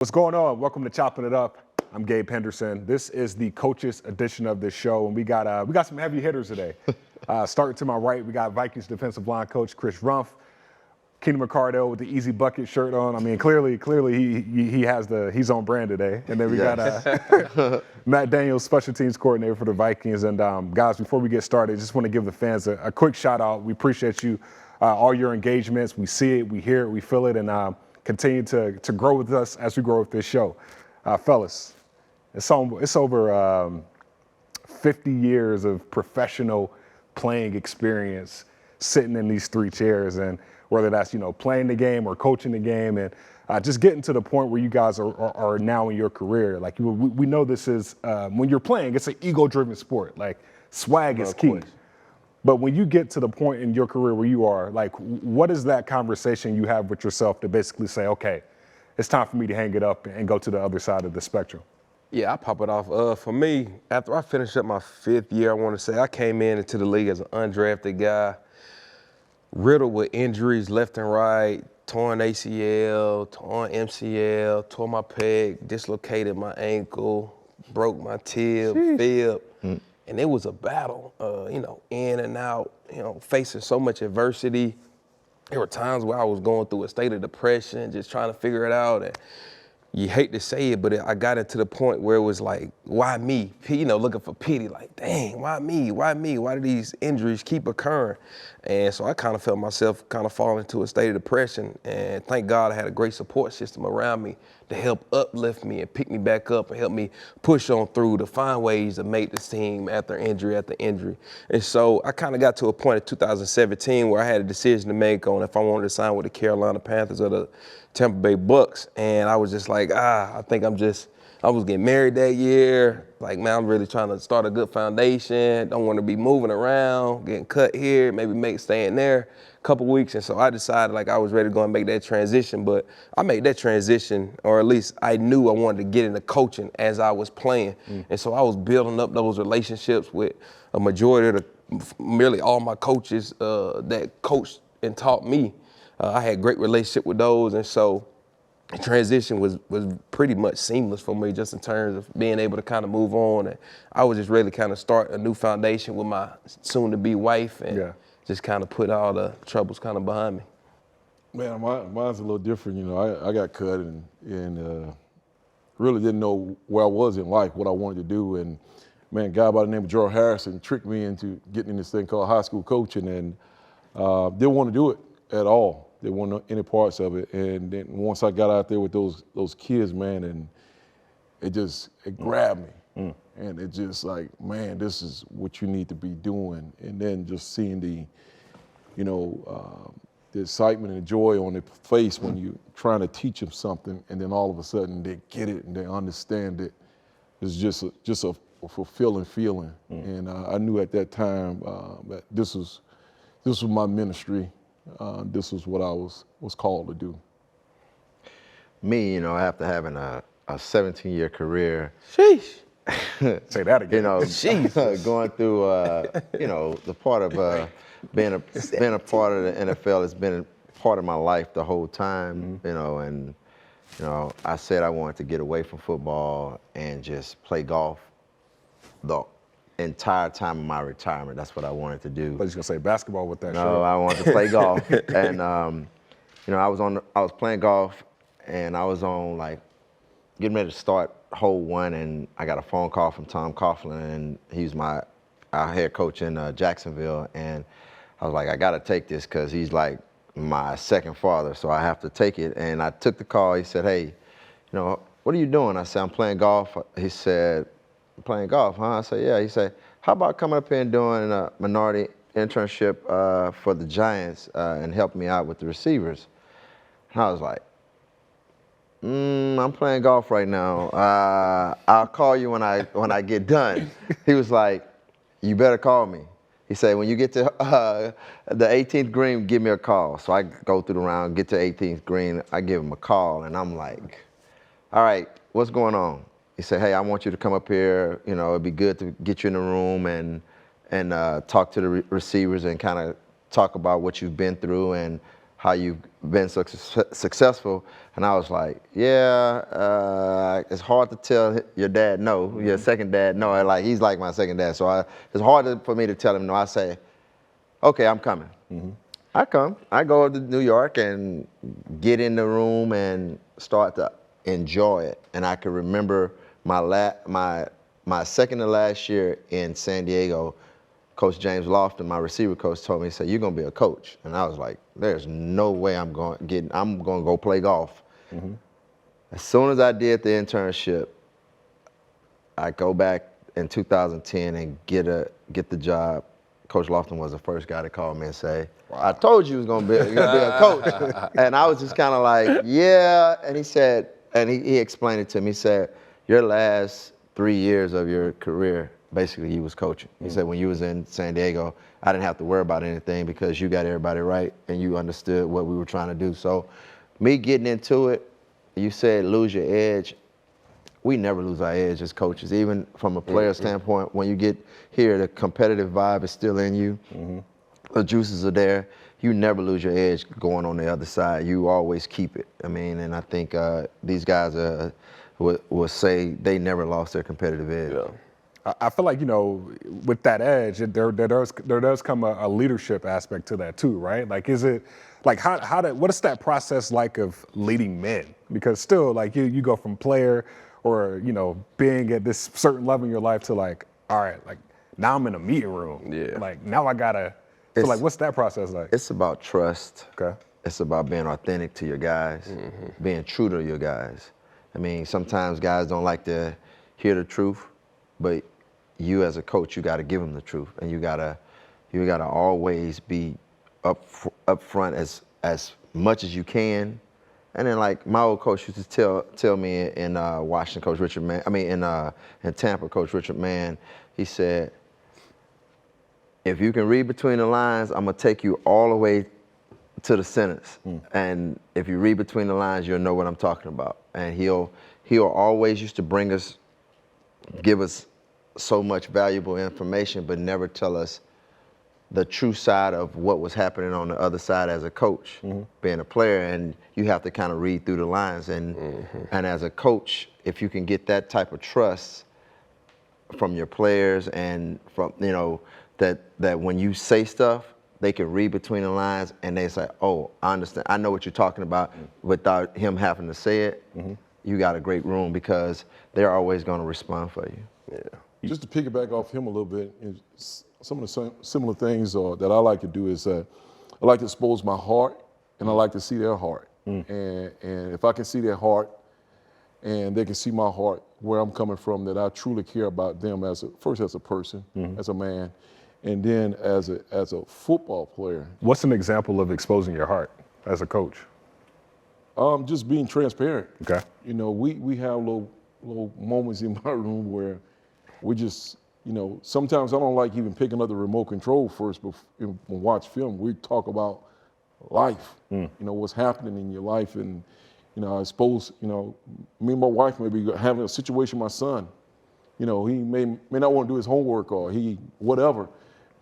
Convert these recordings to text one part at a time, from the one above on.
What's going on? Welcome to Chopping It Up. I'm Gabe Henderson. This is the coaches edition of this show, and we got some heavy hitters today. Starting to my right, we got Vikings defensive line coach Chris Rumph, Keenan McCardell with the Easy Bucket shirt on. I mean, clearly he's on brand today. And then we got Matt Daniels, special teams coordinator for the Vikings. And guys, before we get started, just want to give the fans a quick shout out. We appreciate you, all your engagements. We see it, we hear it, we feel it, and continue to grow with us as we grow with this show. Fellas, it's over 50 years of professional playing experience sitting in these three chairs, and whether that's, playing the game or coaching the game, and just getting to the point where you guys are now in your career. Like, we know this is, when you're playing, it's an ego-driven sport. Like, swag is key. But when you get to the point in your career where you are, like, what is that conversation you have with yourself to basically say, okay, it's time for me to hang it up and go to the other side of the spectrum? Yeah, I pop it off. For me, after I finished up my 5th year, I want to say I came into the league as an undrafted guy, riddled with injuries left and right, torn ACL, torn MCL, tore my pec, dislocated my ankle, broke my fib. And it was a battle, in and out, facing so much adversity. There were times where I was going through a state of depression, just trying to figure it out. And you hate to say it, but I got into the point where it was like, why me? Looking for pity, like, dang, why me? Why me? Why do these injuries keep occurring? And so I kind of felt myself kind of fall into a state of depression. And thank God I had a great support system around me to help uplift me and pick me back up and help me push on through to find ways to make this team after injury. And so I kind of got to a point in 2017 where I had a decision to make on if I wanted to sign with the Carolina Panthers or the Tampa Bay Bucks. And I was just like, I think I was getting married that year. Like, man, I'm really trying to start a good foundation. Don't want to be moving around, getting cut here, maybe staying there a couple weeks. And so I decided like I was ready to go and make that transition. But I made that transition, or at least I knew I wanted to get into coaching as I was playing. And so I was building up those relationships with a majority of nearly all my coaches that coached and taught me. I had great relationship with those. And so the transition was pretty much seamless for me, just in terms of being able to kind of move on. And I was just ready to kind of start a new foundation with my soon-to-be wife and just kind of put all the troubles kind of behind me. Man, mine's a little different. I got cut and really didn't know where I was in life, what I wanted to do. And, man, a guy by the name of Gerald Harrison tricked me into getting in this thing called high school coaching, and didn't want to do it at all. Didn't want any parts of it. And then once I got out there with those kids, man, and it grabbed me. And it just like, man, this is what you need to be doing. And then just seeing the excitement and the joy on their face when you're trying to teach them something, and then all of a sudden they get it and they understand it. It's just a fulfilling feeling. And I knew at that time that this was my ministry. This was what I was called to do. Me, after having a 17-year career. Sheesh. Say that again. Going through, the part of being a part of the NFL has been a part of my life the whole time, and I said I wanted to get away from football and just play golf the entire time of my retirement. That's what I wanted to do. I was gonna say basketball with that. No, I wanted to play golf, and I was playing golf, and I was on like getting ready to start hole 1, and I got a phone call from Tom Coughlin, and he's our head coach in Jacksonville, and I was like, I gotta take this because he's like my second father, so I have to take it. And I took the call. He said, hey, what are you doing? I said, I'm playing golf. He said, playing golf, huh? I said, yeah. He said, how about coming up here and doing a minority internship for the Giants and helping me out with the receivers? And I was like, I'm playing golf right now. I'll call you when I get done. He was like, you better call me. He said, when you get to the 18th green, give me a call. So I go through the round, get to 18th green, I give him a call, and I'm like, all right, what's going on? He said, hey, I want you to come up here. It'd be good to get you in the room and talk to the receivers and kind of talk about what you've been through and how you've been successful. And I was like, yeah, it's hard to tell your dad no, your second dad no. And like, he's like my second dad. So it's hard for me to tell him no. I say, okay, I'm coming. I come. I go to New York and get in the room and start to enjoy it. And I can remember my second to last year in San Diego, Coach James Lofton, my receiver coach, told me, he said, you're going to be a coach. And I was like, there's no way I'm going to go play golf. As soon as I did the internship, I go back in 2010 and get the job. Coach Lofton was the first guy to call me and say, I told you he was going to be a coach. And I was just kind of like, yeah. And he said, and he explained it to me. He said, your last 3 years of your career, basically, he was coaching. He said, when you was in San Diego, I didn't have to worry about anything because you got everybody right and you understood what we were trying to do. So me getting into it, you said lose your edge. We never lose our edge as coaches, even from a player standpoint. When you get here, the competitive vibe is still in you. The juices are there. You never lose your edge going on the other side. You always keep it. I mean, and I think these guys will say they never lost their competitive edge. Yeah. I feel like, with that edge, there does come a leadership aspect to that too, right? Like, is it like what is that process like of leading men? Because still, like you go from player or being at this certain level in your life to like, all right, like now I'm in a meeting room. Yeah. Like now I gotta. So like, what's that process like? It's about trust. Okay. It's about being authentic to your guys, being true to your guys. I mean, sometimes guys don't like to hear the truth, but you as a coach, you got to give them the truth, and you gotta always be up front as much as you can. And then like my old coach used to tell me in Washington, Coach Richard Mann. I mean in Tampa, Coach Richard Mann. He said, if you can read between the lines, I'm gonna take you all the way to the sentence. And if you read between the lines, you'll know what I'm talking about. And he'll always used to give us so much valuable information, but never tell us the true side of what was happening on the other side as a coach, being a player. And you have to kind of read through the lines. And as a coach, if you can get that type of trust from your players and from, that when you say stuff, they can read between the lines and they say, oh, I understand. I know what you're talking about without him having to say it. You got a great room because they're always going to respond for you. Yeah. Just to piggyback off him a little bit, some of the similar things that I like to do is I like to expose my heart and I like to see their heart. And if I can see their heart and they can see my heart, where I'm coming from, that I truly care about them first as a person, as a man, and then as a football player. What's an example of exposing your heart as a coach? Just being transparent. Okay. We have little moments in my room where we just, sometimes I don't like even picking up the remote control first before we watch film. We talk about life, what's happening in your life. And, I suppose, me and my wife may be having a situation with my son. He may not want to do his homework or whatever.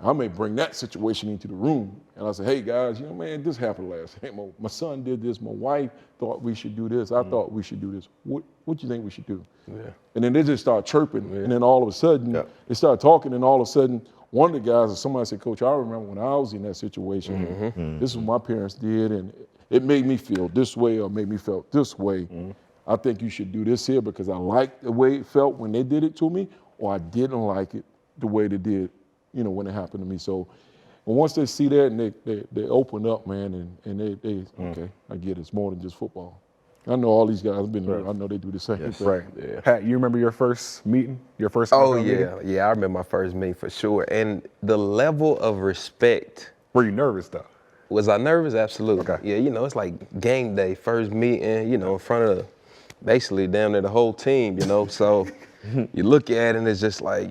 I may bring that situation into the room and I say, hey guys, man, this happened last night. My son did this. My wife thought we should do this. I thought we should do this. What do you think we should do? Yeah. And then they just start chirping. And then all of a sudden they start talking and all of a sudden one of the guys, or somebody said, Coach, I remember when I was in that situation, this is what my parents did and it made me feel this way or made me feel this way. I think you should do this here because I liked the way it felt when they did it to me, or I didn't like it the way they did, when it happened to me. So once they see that and they open up, man, and they okay, I get it. It's more than just football. I know all these guys have been there. I know they do the same thing. Right. Yeah. Pat, you remember your first meeting? Your first meeting? Yeah, I remember my first meeting for sure. And the level of respect. Were you nervous though? Was I nervous? Absolutely. Okay. Yeah, it's like game day, first meeting, in front of basically damn near the whole team, So you look at it and it's just like,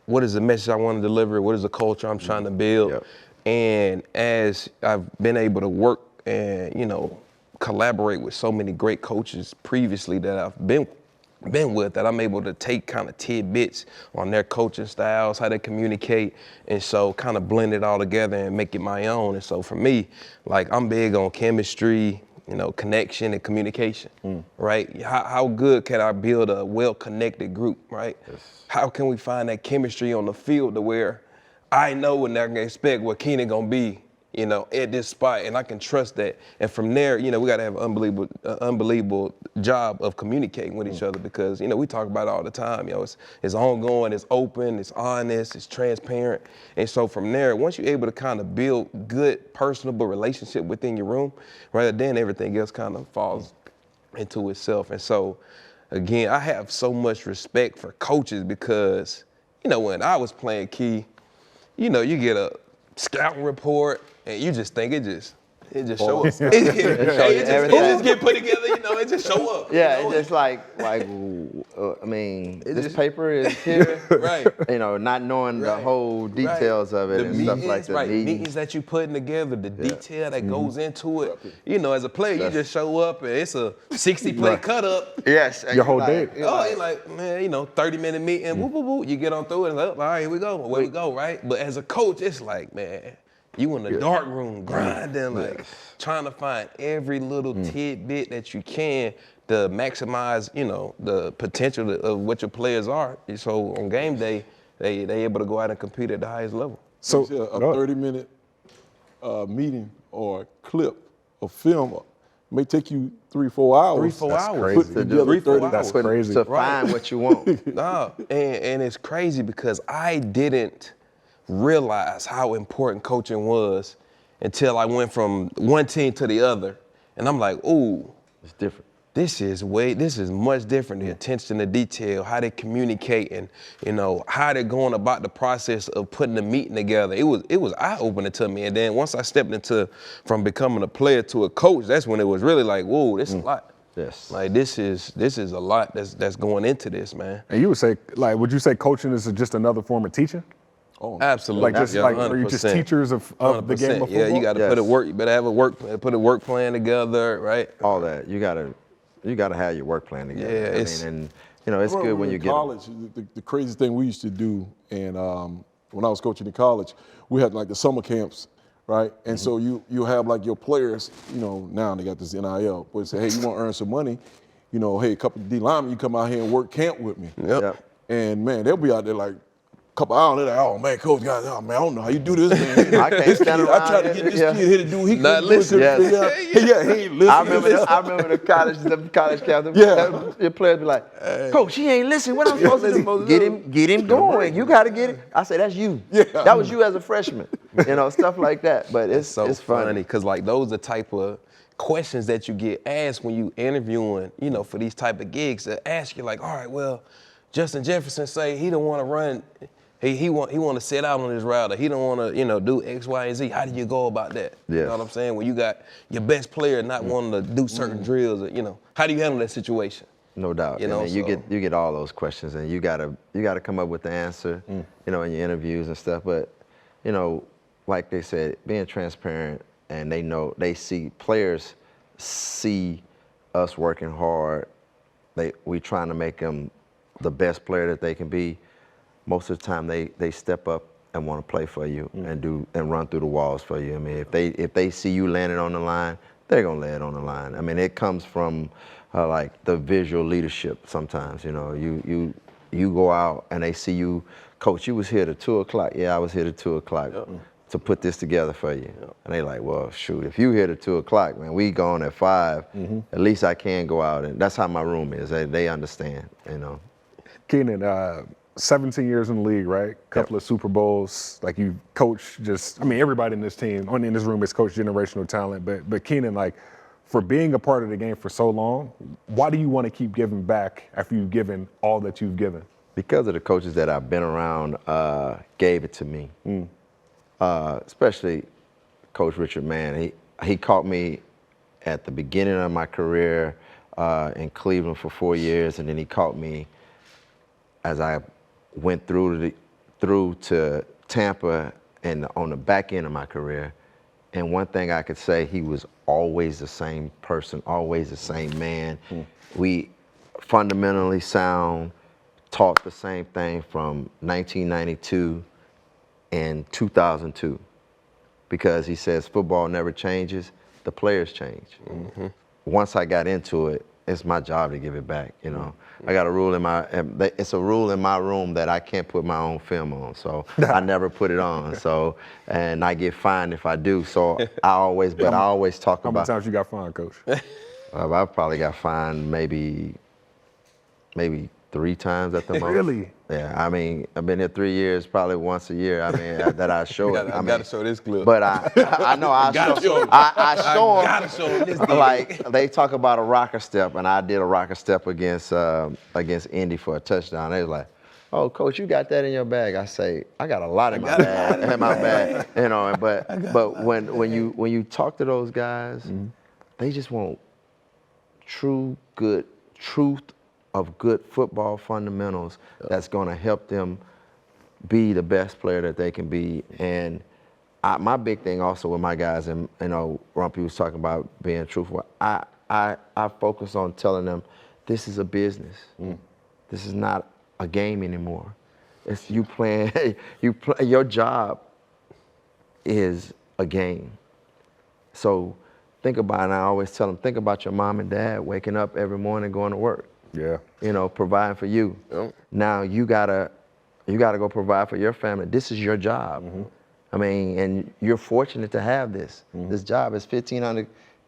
what is the message I want to deliver? What is the culture I'm trying to build? Yep. And as I've been able to work and, collaborate with so many great coaches previously that I've been been with, that I'm able to take kind of tidbits on their coaching styles, how they communicate, and so kind of blend it all together and make it my own. And so for me, like, I'm big on chemistry, connection and communication, right? How good can I build a well-connected group, right? Yes. How can we find that chemistry on the field to where I know and I can expect what Keenan gonna be, at this spot, and I can trust that. And from there, we got to have an unbelievable job of communicating with each other, because, we talk about it all the time. It's ongoing, it's open, it's honest, it's transparent. And so from there, once you're able to kind of build good, personable relationship within your room, right, then everything else kind of falls into itself. And so, again, I have so much respect for coaches because, when I was playing key, you get a scouting report, and you just think it just show up. It just get put together, it just show up. Yeah, it's just like this paper is here. Right. Not knowing the whole details of it and stuff like that. Right, meetings that you putting together, the detail that goes into it. As a player, you just show up and it's a 60-play cut up. Yes. Your whole day. You're like, man, 30-minute meeting, whoop, whoop, whoop, you get on through it, and like, all right, here we go, away we go, right? But as a coach, it's like, man, you in the dark room grinding, like trying to find every little tidbit that you can to maximize, the potential of what your players are. So on game day, they able to go out and compete at the highest level. So a 30-minute meeting or clip of film may take you 3-4 hours. 3-4 hours. Crazy. Put together 30 That's crazy. To find what you want. Nah, and it's crazy because I didn't realize how important coaching was until I went from one team to the other. And I'm like, ooh, It's different. This is much different. The attention to detail, how they communicate, and how they're going about the process of putting the meeting together. It was eye-opening to me. And then once I stepped from becoming a player to a coach, that's when it was really like, whoa, this is a lot. Yes. Like this is a lot that's going into this, man. And you would you say coaching is just another form of teaching? Oh, Absolutely. Are you just teachers of the game of football? Yeah, you got to put it work. You better have put a work plan together, right? All that. You gotta have your work plan together. Yeah, it's good when you get college. The crazy thing we used to do, and when I was coaching in college, we had like the summer camps, right? And so you have like your players, now they got this NIL, but say, hey, you want to earn some money, hey, a couple of D linemen, you come out here and work camp with me. Yep. And man, they'll be out there like a couple hours, they're like, oh man, coach, guys, I don't know how you do this, man. I can't stand around. I tried to get this kid here to do. He Not couldn't listen. do it. Yes. He ain't listening. I remember the college camp. Yeah. Your players be like, Coach, he ain't listening. What I'm supposed to do? Get him going. You got to get it. I say, that's you. Yeah. That was you as a freshman. Stuff like that. But it's funny because like those are the type of questions that you get asked when you interviewing, for these type of gigs. That ask you like, all right, well, Justin Jefferson say he don't want to run. He want to sit out on his route, or he don't want to, do X, Y, and Z. How do you go about that? Yes. You know what I'm saying? When you got your best player not wanting to do certain drills, or, how do you handle that situation? No doubt. You get all those questions, and you gotta come up with the answer, in your interviews and stuff. But, like they said, being transparent, and players see us working hard. We trying to make them the best player that they can be. Most of the time they step up and want to play for you and run through the walls for you. I mean, if they see you landing on the line, they're gonna lay it on the line. I mean, it comes from like the visual leadership. Sometimes, you go out and they see you, Coach, you was here at 2:00. Yeah, I was here at 2:00 to put this together for you. And they like, well, shoot, if you here at 2:00, man, we gone at 5. At least I can go out, and that's how my room is. They understand, Keenan, 17 years in the league, right? Couple of Super Bowls. Like you coach everybody in this team, in this room is coach generational talent. But Keenan, like for being a part of the game for so long, why do you want to keep giving back after you've given all that you've given? Because of the coaches that I've been around gave it to me. Especially Coach Richard Mann. He caught me at the beginning of my career in Cleveland for 4 years, and then he caught me as I went through to Tampa and on the back end of my career. And one thing I could say, he was always the same person, always the same man. fundamentally sound, taught the same thing from 1992 and 2002, because he says football never changes, the players change. Once I got into it, it's my job to give it back, you know. I got a rule it's a rule in my room that I can't put my own film on, so I never put it on, so, and I get fined if I do, so I always talk about. How many times you got fined, Coach? I probably got fined maybe 3 times at the most. Really? Yeah, I mean, I've been here 3 years, probably once a year. I mean, that I show it. I gotta show this clip. But I know I show them. Gotta show him this. Like they talk about a rocker step, and I did a rocker step against Indy for a touchdown. They was like, "Oh, Coach, you got that in your bag?" I say, "I got a lot in my bag, you know." But when you talk to those guys, they just want truth of good football fundamentals that's going to help them be the best player that they can be. And my big thing also with my guys, and you know, Rumph was talking about being truthful. I focus on telling them this is a business. This is not a game anymore. It's you playing. Your job is a game. So think about it. And I always tell them, think about your mom and dad waking up every morning going to work. Yeah. You know, providing for you. Yep. Now you gotta go provide for your family. This is your job. I mean, and you're fortunate to have this. This job is 1,500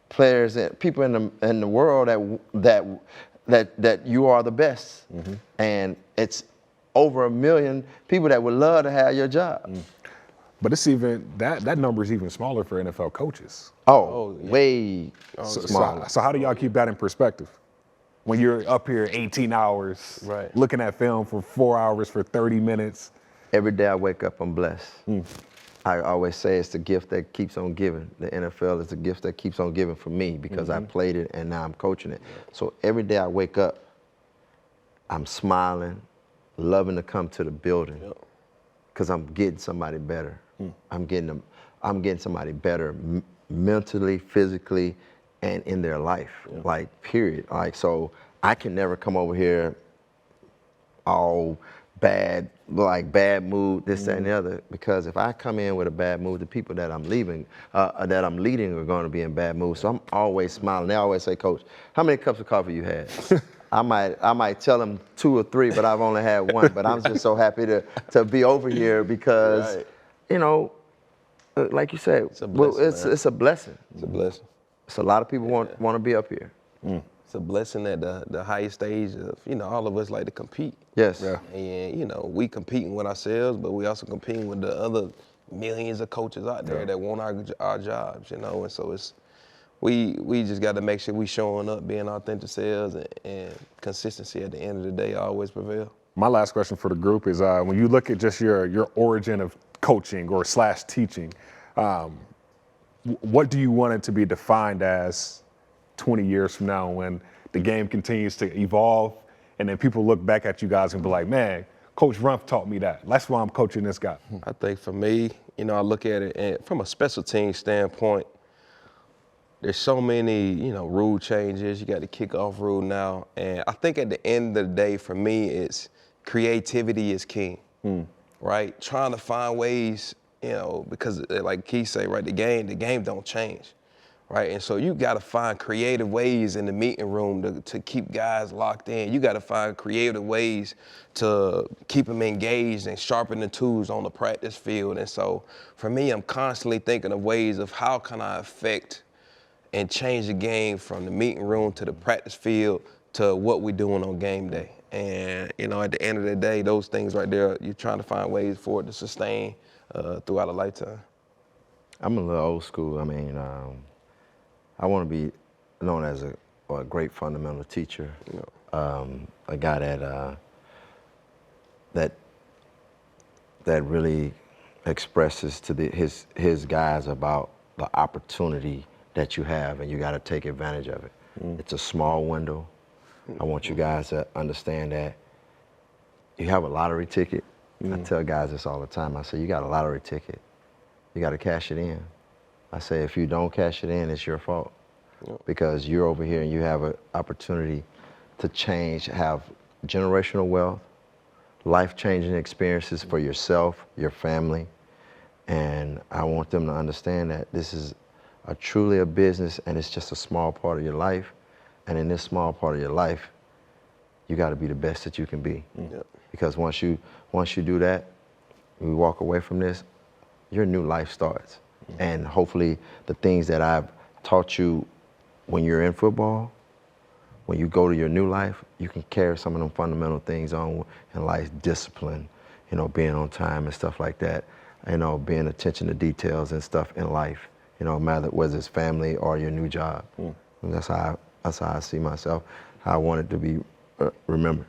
players and people in the world that you are the best. And it's over 1 million people that would love to have your job. But it's even that number is even smaller for NFL coaches. Way smaller. So how do y'all keep that in perspective? When you're up here 18 hours, Right. looking at film for 4 hours for 30 minutes. Every day I wake up, I'm blessed. I always say it's the gift that keeps on giving. The NFL is the gift that keeps on giving for me because I played it and now I'm coaching it. So every day I wake up, I'm smiling, loving to come to the building because I'm getting somebody better. I'm getting somebody better mentally, physically, and in their life, like period. Like, so I can never come over here all bad, like bad mood, this, that, and the other, because if I come in with a bad mood, the people that I'm leading are going to be in bad mood. So I'm always smiling. They always say, "Coach, how many cups of coffee you had?" I might tell them 2 or 3, but I've only had 1. But I'm just so happy to be over here because, you know, like you said, it's a blessing. It's a blessing. It's a blessing. So a lot of people want to be up here. It's a blessing at the highest stage of, you know, all of us like to compete. Yes. Yeah. And, you know, we competing with ourselves, but we also competing with the other millions of coaches out there that want our jobs, you know. And so we just got to make sure we showing up, being authentic selves, and consistency at the end of the day always prevail. My last question for the group is when you look at just your origin of coaching or / teaching, what do you want it to be defined as 20 years from now when the game continues to evolve and then people look back at you guys and be like, man, Coach Rumph taught me that. That's why I'm coaching this guy. I think for me, you know, I look at it and from a special team standpoint, there's so many, you know, rule changes. You got the kickoff rule now. And I think at the end of the day, for me, it's creativity is king, right? Trying to find ways, you know, because like Keith say, right, the game don't change, right? And so you got to find creative ways in the meeting room to keep guys locked in. You got to find creative ways to keep them engaged and sharpen the tools on the practice field. And so for me, I'm constantly thinking of ways of how can I affect and change the game from the meeting room to the practice field to what we're doing on game day. And, you know, at the end of the day, those things right there, you're trying to find ways for it to sustain throughout a lifetime. I'm a little old school. I mean, I want to be known as a great fundamental teacher, a guy that really expresses to his guys about the opportunity that you have, and you got to take advantage of it. It's a small window. I want you guys to understand that you have a lottery ticket. I tell guys this all the time. I say, you got a lottery ticket. You got to cash it in. I say, if you don't cash it in, it's your fault. Because you're over here and you have an opportunity to change, have generational wealth, life-changing experiences for yourself, your family, and I want them to understand that this is truly a business and it's just a small part of your life, and in this small part of your life, you got to be the best that you can be. Yep. Because once you do that, we walk away from this, your new life starts. And hopefully the things that I've taught you when you're in football, when you go to your new life, you can carry some of them fundamental things on in life, discipline, you know, being on time and stuff like that, you know, being attention to details and stuff in life, you know, whether it's family or your new job. And that's how I see myself, how I want it to be remembered.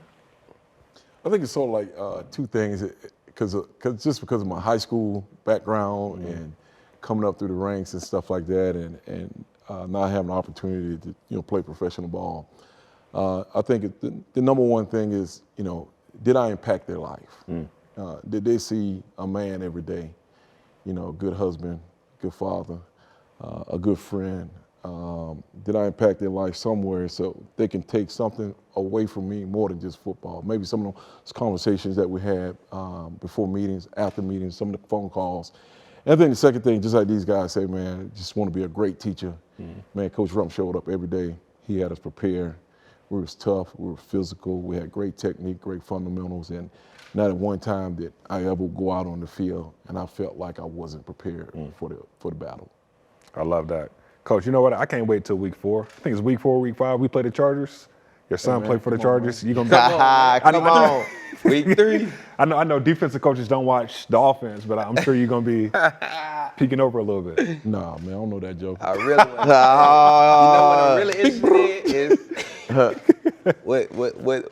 I think it's sort of like two things, because of my high school background and coming up through the ranks and stuff like that, and not having an opportunity to, you know, play professional ball. I think the number one thing is, you know, did I impact their life? Did they see a man every day, you know, a good husband, good father, a good friend? Did I impact their life somewhere so they can take something away from me more than just football? Maybe some of those conversations that we had before meetings, after meetings, some of the phone calls. And I think the second thing, just like these guys say, man, just want to be a great teacher. Man, Coach Rumph showed up every day. He had us prepare. We was tough, we were physical, we had great technique, great fundamentals, and not at one time did I ever go out on the field and I felt like I wasn't prepared for the battle. I love that. Coach, you know what? I can't wait till week 4. I think it's week 4, week 5. We play the Chargers. Your son played for the Chargers. You gonna be Come on. Week 3. I know defensive coaches don't watch the offense, but I'm sure you're gonna be peeking over a little bit. Nah, man, I don't know that joke. I really want to. You know what I'm really interested in is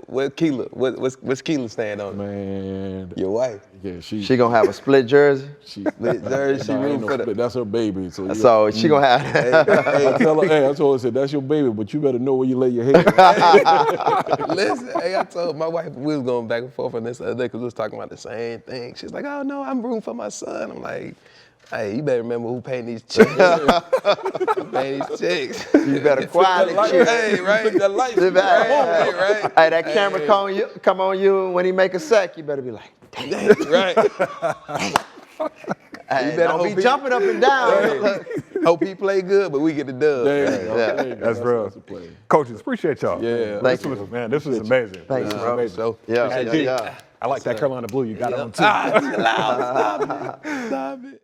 what Keela, what's Keela stand on? Man, Your wife. yeah, She gonna have a split jersey, Split jersey, she nah, ain't rooting no for split. the. That's her baby. So, so she gonna have. I told her, I told her, that's your baby, but you better know where you lay your head. Listen, hey, I told my wife we was going back and forth on this the other day because we was talking about the same thing. She's like, oh no, I'm rooting for my son. I'm like, hey, you better remember who paying these checks. Who paying these checks. You better quietly cheer. Hey, right? That light. Right. Hey, that camera come on you when he make a sack. You better be like, dang. Right. Hey, better don't hope be he- jumping up and down. Hope he play good, but we get the dub. There you go. Yeah. There you go. That's real. the play. Coaches, appreciate y'all. Yeah. Thank This you. was, man, this was amazing. Thanks, This was bro. amazing. So, Yeah, Hey, yeah, G, yeah. I like that Carolina blue you got on too. chill out. Stop it. Stop it.